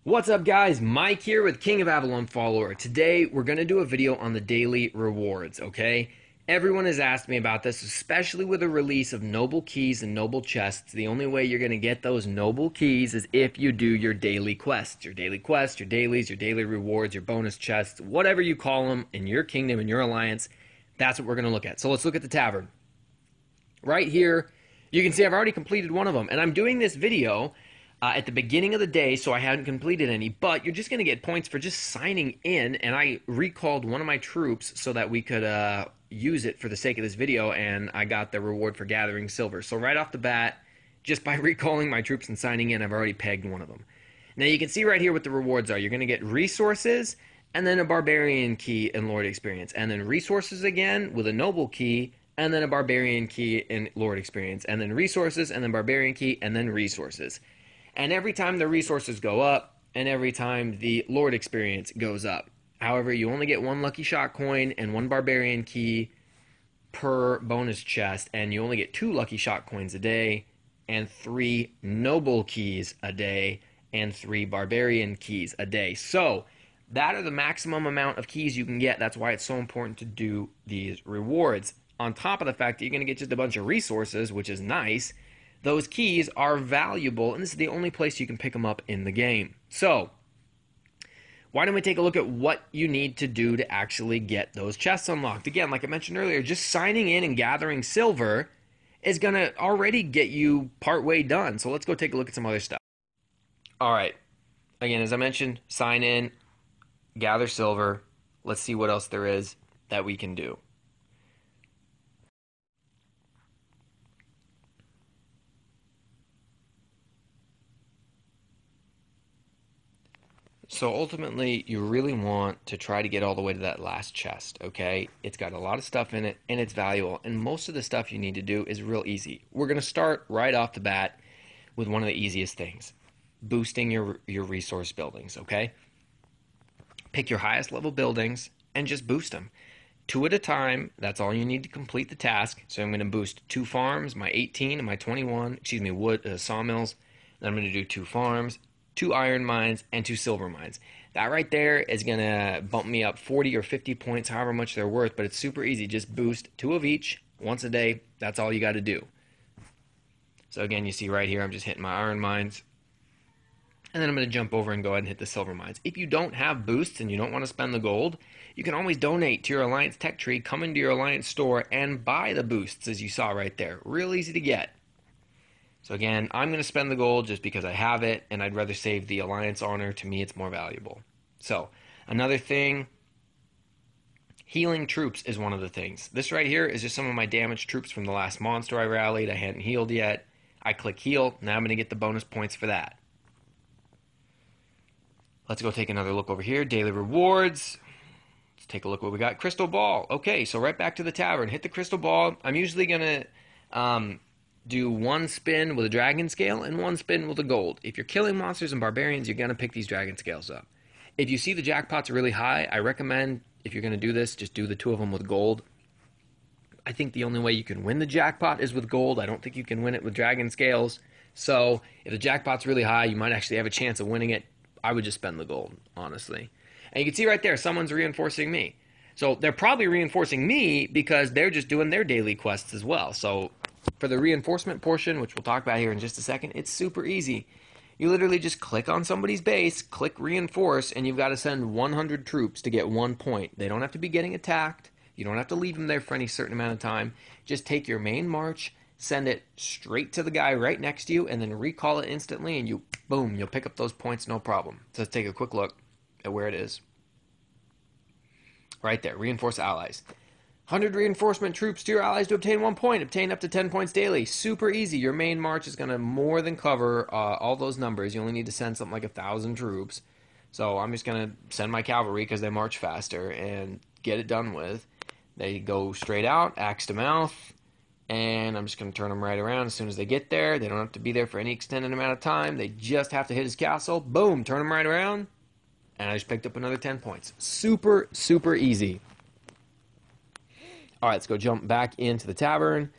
What's up, guys? Mike here with King of Avalon Follower. Today we're going to do a video on the daily rewards, okay? Everyone has asked me about this, especially with the release of noble keys and noble chests. The only way you're going to get those noble keys is if you do your daily quests. Your daily quests, your dailies, your daily rewards, your bonus chests, whatever you call them in your kingdom, in your alliance. That's what we're going to look at. So let's look at the tavern. Right here, you can see I've already completed one of them, and I'm doing this video at the beginning of the day, so I hadn't completed any, but you're just going to get points for just signing in, and I recalled one of my troops so that we could use it for the sake of this video, and I got the reward for gathering silver. So right off the bat, just by recalling my troops and signing in, I've already pegged one of them. Now you can see right here what the rewards are. You're going to get resources, and then a barbarian key and lord experience, and then resources again with a noble key, and then a barbarian key and lord experience, and then resources, and then barbarian key, and then resources. And every time the resources go up, and every time the lord experience goes up. However, you only get one lucky shot coin and one barbarian key per bonus chest, and you only get 2 lucky shot coins a day, and 3 noble keys a day, and 3 barbarian keys a day. So that are the maximum amount of keys you can get. That's why it's so important to do these rewards. On top of the fact that you're going to get just a bunch of resources, which is nice, those keys are valuable, and this is the only place you can pick them up in the game. So why don't we take a look at what you need to do to actually get those chests unlocked? Again, like I mentioned earlier, just signing in and gathering silver is going to already get you partway done. So let's go take a look at some other stuff. All right. Again, as I mentioned, sign in, gather silver. Let's see what else there is that we can do. So ultimately, you really want to try to get all the way to that last chest, okay? It's got a lot of stuff in it, and it's valuable, and most of the stuff you need to do is real easy. We're going to start right off the bat with one of the easiest things, boosting your resource buildings, okay? Pick your highest level buildings and just boost them. 2 at a time, that's all you need to complete the task. So I'm going to boost 2 farms, my 18 and my 21, wood sawmills. Then I'm going to do 2 farms, 2 iron mines, and 2 silver mines. That right there is going to bump me up 40 or 50 points, however much they're worth, but it's super easy. Just boost 2 of each once a day. That's all you got to do. So again, you see right here, I'm just hitting my iron mines. And then I'm going to jump over and go ahead and hit the silver mines. If you don't have boosts and you don't want to spend the gold, you can always donate to your Alliance Tech Tree, come into your Alliance store, and buy the boosts, as you saw right there. Real easy to get. So again, I'm going to spend the gold just because I have it, and I'd rather save the Alliance honor. To me, it's more valuable. So another thing, healing troops is one of the things. This right here is just some of my damaged troops from the last monster I rallied. I hadn't healed yet. I click heal. Now I'm going to get the bonus points for that. Let's go take another look over here. Daily rewards. Let's take a look what we got. Crystal ball. Okay, so right back to the tavern. Hit the crystal ball. I'm usually going to do 1 spin with a dragon scale and 1 spin with a gold. If you're killing monsters and barbarians, you're going to pick these dragon scales up. If you see the jackpots really high, I recommend, if you're going to do this, just do the 2 of them with gold. I think the only way you can win the jackpot is with gold. I don't think you can win it with dragon scales. So if the jackpot's really high, you might actually have a chance of winning it. I would just spend the gold, honestly. And you can see right there, someone's reinforcing me. So they're probably reinforcing me because they're just doing their daily quests as well. So for the reinforcement portion, which we'll talk about here in just a second, it's super easy. You literally just click on somebody's base, click reinforce, and you've got to send 100 troops to get 1 point. They don't have to be getting attacked. You don't have to leave them there for any certain amount of time. Just take your main march, send it straight to the guy right next to you, and then recall it instantly, and you, boom, you'll pick up those points, no problem. So let's take a quick look at where it is. Right there, reinforce allies. 100 reinforcement troops to your allies to obtain 1 point. Obtain up to 10 points daily. Super easy. Your main march is going to more than cover all those numbers. You only need to send something like 1,000 troops. So I'm just going to send my cavalry because they march faster and get it done with. They go straight out, axe to mouth, and I'm just going to turn them right around as soon as they get there. They don't have to be there for any extended amount of time. They just have to hit his castle. Boom, turn them right around, and I just picked up another 10 points. Super, super easy. All right, let's go jump back into the tavern.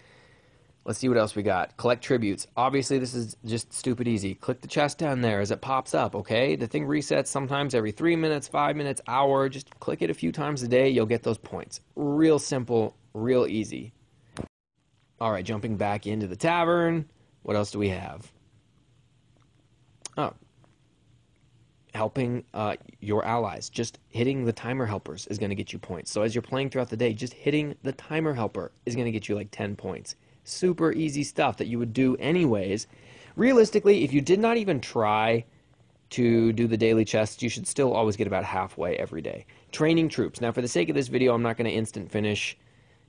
Let's see what else we got. Collect tributes. Obviously, this is just stupid easy. Click the chest down there as it pops up, okay? The thing resets sometimes every 3 minutes, 5 minutes, hour. Just click it a few times a day. You'll get those points. Real simple, real easy. All right, jumping back into the tavern. What else do we have? Oh, helping your allies. Just hitting the timer helpers is going to get you points. So as you're playing throughout the day, just hitting the timer helper is going to get you like 10 points. Super easy stuff that you would do anyways. Realistically, if you did not even try to do the daily chests, you should still always get about halfway every day. Training troops. Now, for the sake of this video, I'm not going to instant finish,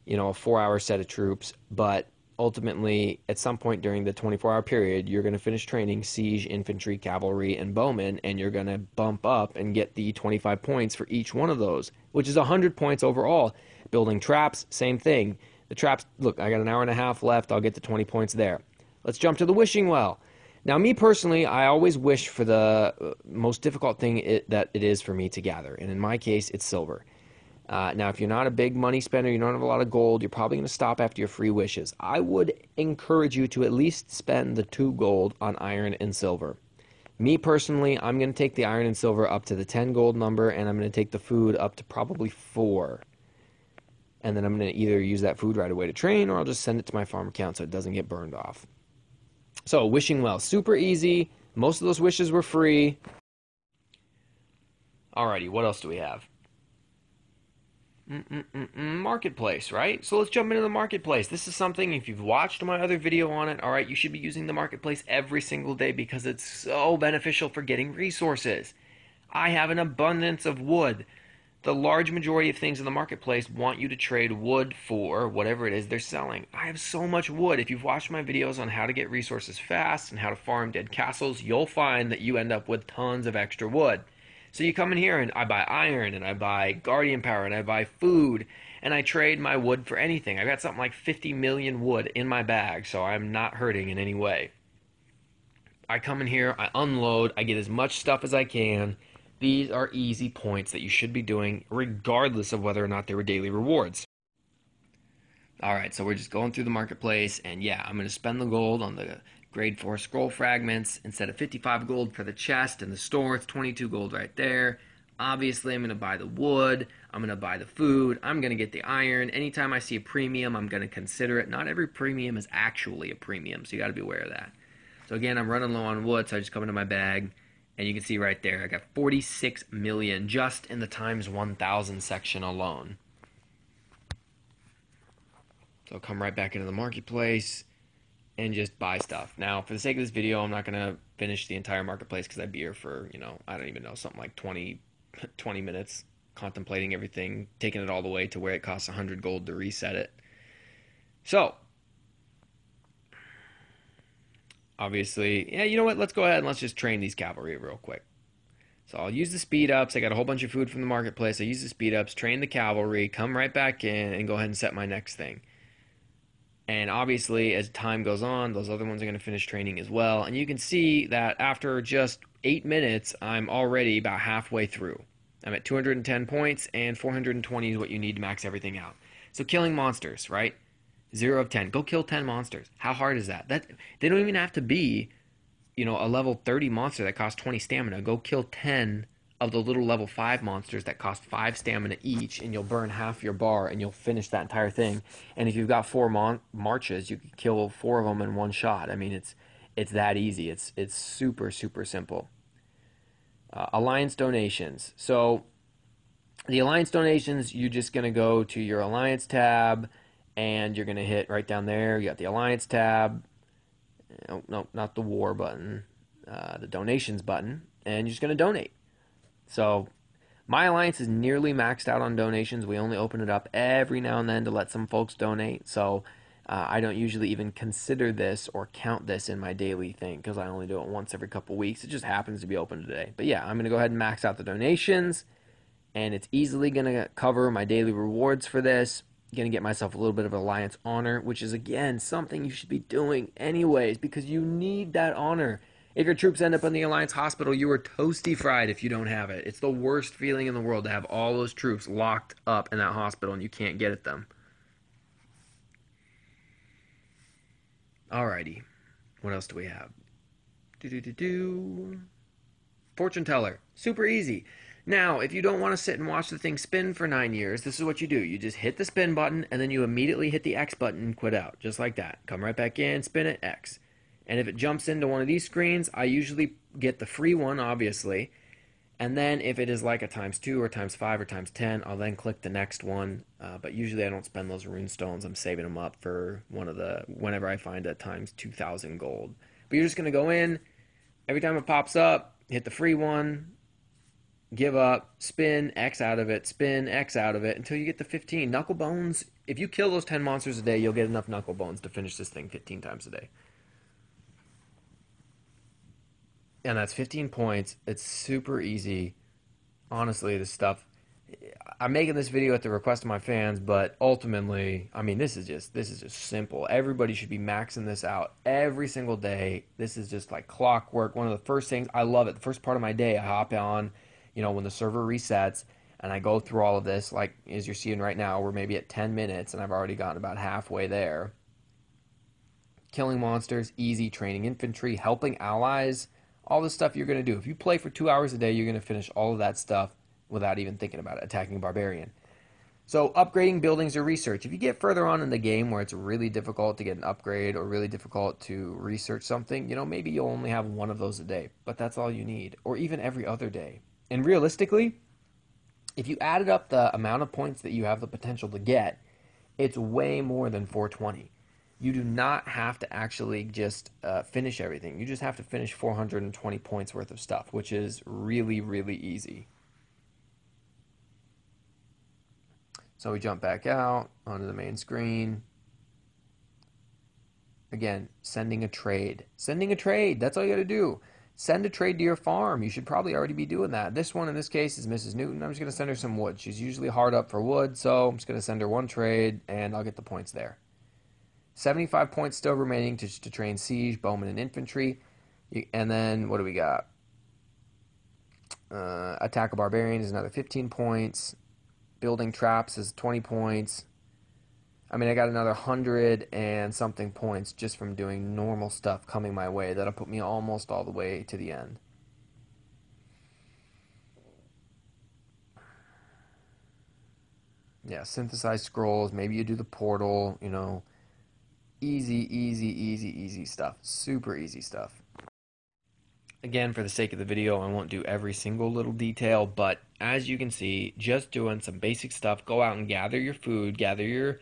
a 4-hour set of troops, but ultimately, at some point during the 24-hour period, you're going to finish training siege, infantry, cavalry, and bowmen, and you're going to bump up and get the 25 points for each one of those, which is 100 points overall. Building traps, same thing. The traps, look, I got an hour and a half left. I'll get the 20 points there. Let's jump to the wishing well. Now, me personally, I always wish for the most difficult thing that it is for me to gather, and in my case, it's silver. Now, if you're not a big money spender, you don't have a lot of gold, you're probably going to stop after your free wishes. I would encourage you to at least spend the 2 gold on iron and silver. Me personally, I'm going to take the iron and silver up to the 10 gold number, and I'm going to take the food up to probably 4. And then I'm going to either use that food right away to train, or I'll just send it to my farm account so it doesn't get burned off. So, wishing well, super easy. Most of those wishes were free. Alrighty, what else do we have? Marketplace, right? So let's jump into the marketplace. This is something, if you've watched my other video on it, all right, you should be using the marketplace every single day because it's so beneficial for getting resources. I have an abundance of wood. The large majority of things in the marketplace want you to trade wood for whatever it is they're selling. I have so much wood. If you've watched my videos on how to get resources fast and how to farm dead castles, you'll find that you end up with tons of extra wood. So you come in here and I buy iron and I buy guardian power and I buy food and I trade my wood for anything. I've got something like 50 million wood in my bag, so I'm not hurting in any way. I come in here, I unload, I get as much stuff as I can. These are easy points that you should be doing regardless of whether or not they were daily rewards. Alright, so we're just going through the marketplace, and yeah, I'm going to spend the gold on the grade 4 scroll fragments. Instead of 55 gold for the chest in the store, it's 22 gold right there. Obviously, I'm going to buy the wood, I'm going to buy the food, I'm going to get the iron. Anytime I see a premium, I'm going to consider it. Not every premium is actually a premium, so you got to be aware of that. So again, I'm running low on wood, so I just come into my bag. And you can see right there, I got 46 million just in the times 1,000 section alone. So I'll come right back into the marketplace and just buy stuff. Now, for the sake of this video, I'm not going to finish the entire marketplace because I'd be here for, I don't even know, something like 20 minutes contemplating everything, taking it all the way to where it costs 100 gold to reset it. So, obviously, yeah, you know what? Let's go ahead and let's just train these cavalry real quick. So I'll use the speed ups. I got a whole bunch of food from the marketplace. I use the speed ups, train the cavalry, come right back in, and go ahead and set my next thing. And obviously, as time goes on, those other ones are going to finish training as well. And you can see that after just 8 minutes, I'm already about halfway through. I'm at 210 points, and 420 is what you need to max everything out. So killing monsters, right? 0 of 10. Go kill 10 monsters. How hard is that? They don't even have to be, a level 30 monster that costs 20 stamina. Go kill 10 of the little level 5 monsters that cost 5 stamina each, and you'll burn half your bar, and you'll finish that entire thing. And if you've got 4 marches, you can kill 4 of them in one shot. I mean, it's that easy. It's super, super simple. Alliance donations. So the alliance donations, you're just going to go to your alliance tab, and you're going to hit right down there. You got the Alliance tab. Oh, no, not the War button. The Donations button. And you're just going to donate. So, my alliance is nearly maxed out on donations. We only open it up every now and then to let some folks donate. So, I don't usually even consider this or count this in my daily thing because I only do it once every couple weeks. It just happens to be open today. But yeah, I'm going to go ahead and max out the donations. And it's easily going to cover my daily rewards for this. Going to get myself a little bit of alliance honor, which is again something you should be doing anyways because you need that honor. If your troops end up in the alliance hospital, you are toasty fried if you don't have it. It's the worst feeling in the world to have all those troops locked up in that hospital and you can't get at them. Alrighty. What else do we have? Do. Fortune teller. Super easy. Now, if you don't want to sit and watch the thing spin for 9 years, this is what you do. You just hit the spin button and then you immediately hit the X button and quit out. Just like that. Come right back in, spin it, X. And if it jumps into one of these screens, I usually get the free one, obviously. And then if it is like a times 2 or times 5 or times 10, I'll then click the next one. But usually I don't spend those rune stones. I'm saving them up for whenever I find a times 2,000 gold. But you're just going to go in. Every time it pops up, hit the free one, give up, spin X out of it, spin X out of it until you get the 15. Knuckle bones, if you kill those 10 monsters a day, you'll get enough knuckle bones to finish this thing 15 times a day. And that's 15 points. It's super easy. Honestly, this stuff. I'm making this video at the request of my fans, but ultimately, I mean, this is just simple. Everybody should be maxing this out every single day. This is just like clockwork. One of the first things, I love it. The first part of my day, I hop on, when the server resets, and I go through all of this. Like as you're seeing right now, we're maybe at 10 minutes, and I've already gotten about halfway there. Killing monsters, easy. Training infantry, helping allies. All the stuff you're going to do. If you play for 2 hours a day, you're going to finish all of that stuff without even thinking about it. Attacking a barbarian. So upgrading buildings or research. If you get further on in the game where it's really difficult to get an upgrade or really difficult to research something, maybe you'll only have one of those a day. But that's all you need. Or even every other day. And realistically, if you added up the amount of points that you have the potential to get, it's way more than 420. You do not have to actually just finish everything. You just have to finish 420 points worth of stuff, which is really, really easy. So we jump back out onto the main screen. Again, sending a trade. Sending a trade. That's all you got to do. Send a trade to your farm. You should probably already be doing that. This one in this case is Mrs. Newton. I'm just going to send her some wood. She's usually hard up for wood, so I'm just going to send her one trade, and I'll get the points there. 75 points still remaining to train siege, bowmen, and infantry. And then what do we got? Attack a barbarian is another 15 points. Building traps is 20 points. I mean, I got another 100 and something points just from doing normal stuff coming my way. That'll put me almost all the way to the end. Yeah, synthesize scrolls. Maybe you do the portal, Easy, easy, easy, easy stuff. Super easy stuff. Again, for the sake of the video, I won't do every single little detail, but as you can see, just doing some basic stuff, go out and gather your food, gather your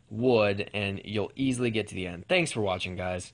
wood, and you'll easily get to the end. Thanks for watching, guys.